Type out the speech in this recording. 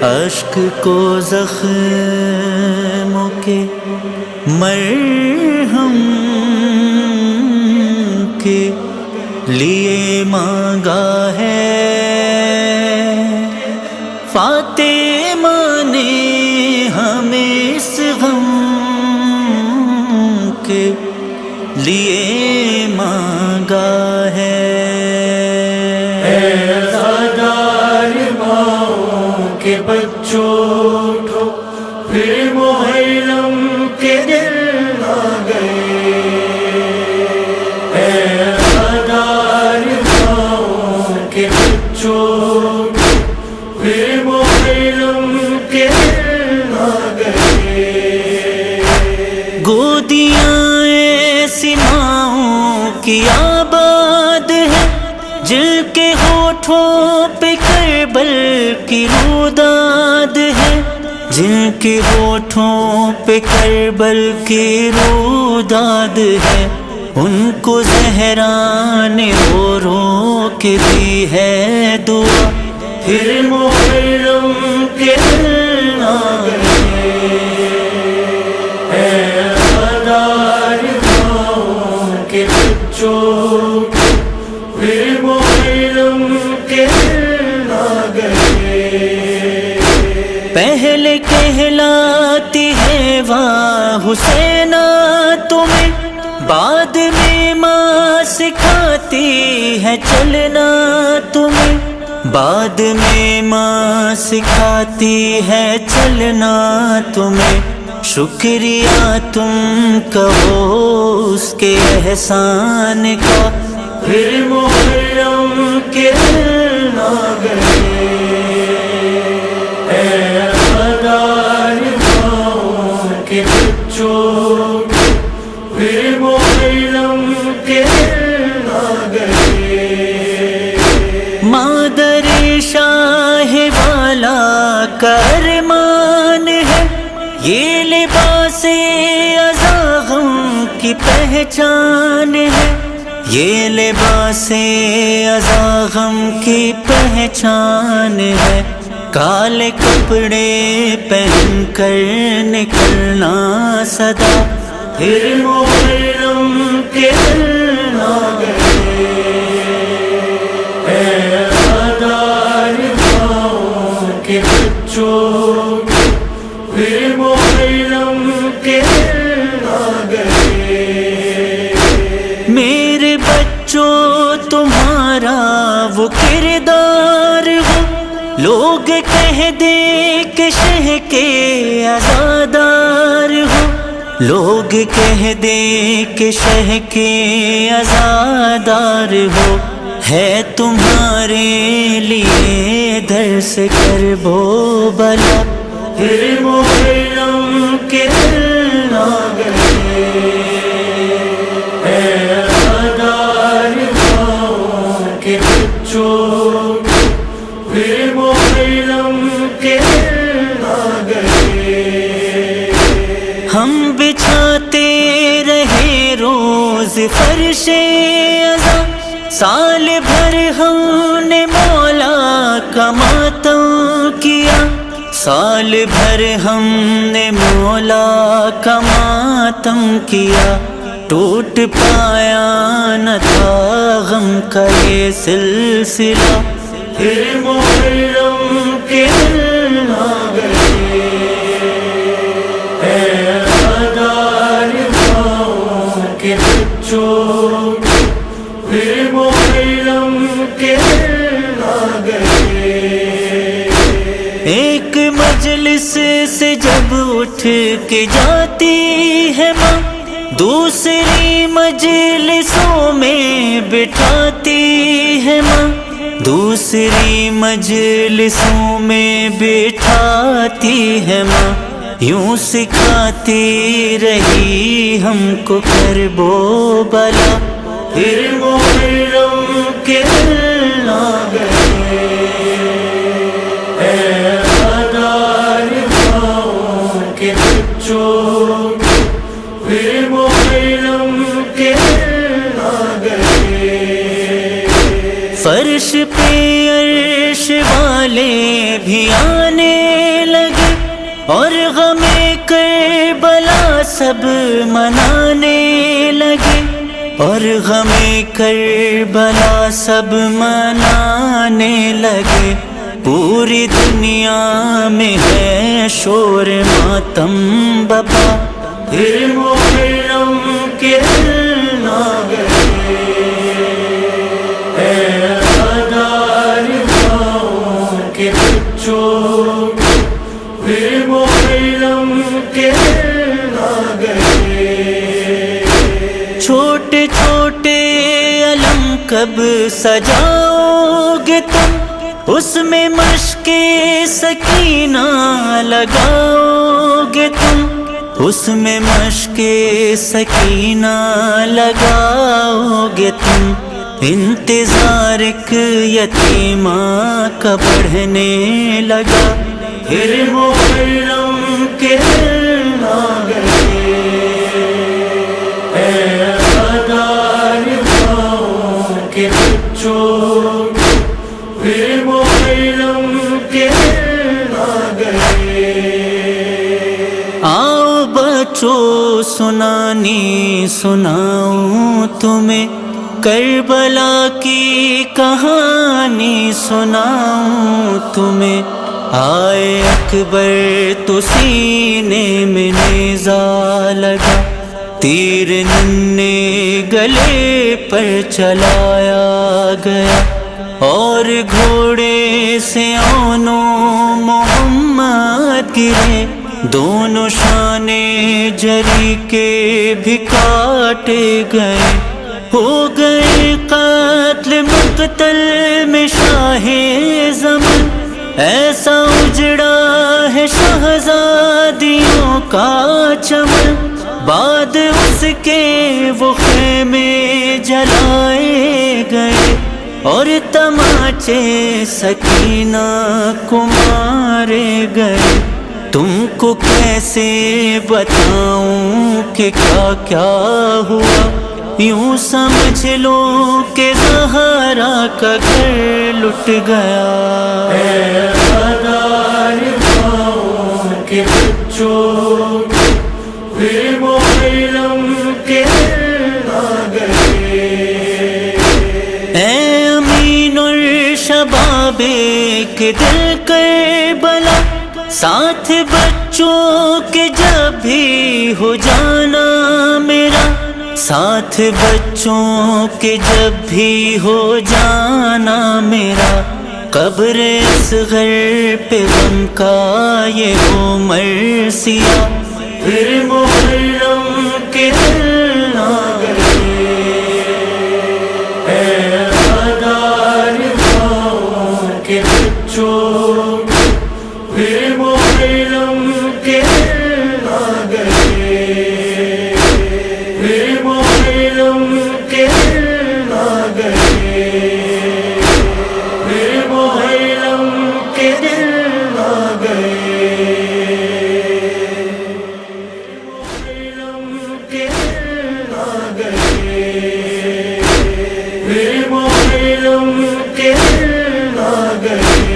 اشک کو زخموں کے مرہم کے لیے مانگا ہے، فاطمہ نے ہمیں اس غم کے لیے مانگا ہے۔ کے بچوں اٹھو، پھر محرم کے دن آ گئے، اے عزادار ماؤں کے بچوں اٹھو، پھر محرم کے دن آ گئے۔ گودیاں ایسی ماؤں کی آباد ہے، جن کے ہونٹوں پہ کربل کی روداد ہے، جن کے ہونٹوں پہ کربل کی روداد ہے، ان کو زہرا نے رو رو کے دی ہے دعا، پھر محرم کے دن آ گئے، اے عزادار ماؤں کے بچوں، پھر محرم کے دن آ گئے۔ پہلے کہلاتی ہے واہ حسینہ تمہیں، بعد میں ماں سکھاتی ہے چلنا تمہیں، بعد میں ماں سکھاتی ہے چلنا تمہیں، شکریہ تم کہو اس کے احسان کا، پھر محرم کے دن آ گئے، اے عزادار ماؤں کے بچوں، پھر محرم کے دن آ گئے۔ مادر شاہ والا کا ارمان ہے، یہ لباس عزا غم کی پہچان ہے، یہ لباس عزا غم کی پہچان ہے، کالے کپڑے پہن کر نکلنا صدا، پھر محرم کے دن آ گئے، اے عزادار ماؤں کے بچوں، پھر محرم کے دن آ گئے۔ میرے بچوں تمہارا وہ کردار ہو، لوگ کہہ دے کہ شہ کے عزادار ہو، لوگ کہہ دے کہ شہ کے عزادار ہو، ہے تمہارے لیے درس کرب و بلا، پھر محرم کے دن آ گئے، اے عزادار ماؤں کے بچوں، پھر محرم کے دن آ گئے۔ ہم بچھاتے رہے روز فرش عزا، سال بھر ہم نے مولا کا ماتم کیا، سال بھر ہم نے مولا کا ماتم کیا، ٹوٹ پایا نہ تھا غم کا یہ سلسلہ، پھر محرم کے دن آ گئے، اے عزادار ماؤں کے بچوں، پھر محرم کے دن آ گئے۔ ایک مجلس سے جب اٹھ کے جاتی ہے ماں، دوسری مجلسوں میں بٹھاتی ہے ماں، دوسری مجلسوں میں بٹھاتی ہے ماں، یوں سکھاتی رہی ہم کو کرب و بلا، پھر محرم کے دن آ گئے، اے عزادار ماؤں کے بچوں، پھر محرم کے دن آ گئے۔ فرش پہ عرش والے بھی آنے لگے اور غم کربلا سب منانے لگے، اور غم کربلا سب منانے لگے۔ پوری دنیا میں ہے شور ماتم بپا، پھر محرم کے دن آ گئے، اے عزادار ماؤں کے بچوں، پھر محرم کے دن آ گئے۔ چھوٹے چھوٹے علم کب سجاؤ گے تم، اس میں مشق سکینہ لگاؤ گے تم، اس میں مشق سکینہ لگاؤ گے تم۔ انتظار ایک یتیمہ کا بڑھنے لگا، پھر محرم کے دن آ گئے، اے عزادار ماؤں کے بچوں، پھر محرم کے دن آ گئے۔ آؤ بچوں سنانی سناؤں تمہیں، کربلا کی کہانی سناؤں تمہیں۔ آئے اکبر تو سینے میں نیزہ لگا، تیر ننھے گلے پر چلایا گیا، اور گھوڑے سے اونوں محمد گرے، دونوں شانے جری کے بھی کاٹے گئے۔ ہو گئے قتل مقتل میں شاہ زمن، ایسا اجڑا ہے شہزادیوں کا چمن۔ بعد اس کے وہ خیمے جلائے گئے، اور تماچے سکینہ کو مارے گئے۔ تم کو کیسے بتاؤں کہ کیا کیا ہوا، یوں سمجھ لو کہ زہرا کا گھر لٹ گیا۔ اے عزادار ماؤں کے بچوں، پھر محرم کے دن آ گئے، اے امین الشباب کے دل کربلا، ساتھ بچوں کے جب بھی ہو جانا میرا، ساتھ بچوں کے جب بھی ہو جانا میرا۔ قبر اصغر پہ غم کا یہ ہو مرثیہ، پھر محرم کے دن آ گئے، اے عزادار ماؤں کے بچوں، پھر محرم کے دن آ گئے، پھر محرم کے دن آ گئے، پھر محرم کے دن آ گئے، محرم کے دن آ گئے، پھر محرم کے دن آ گئے۔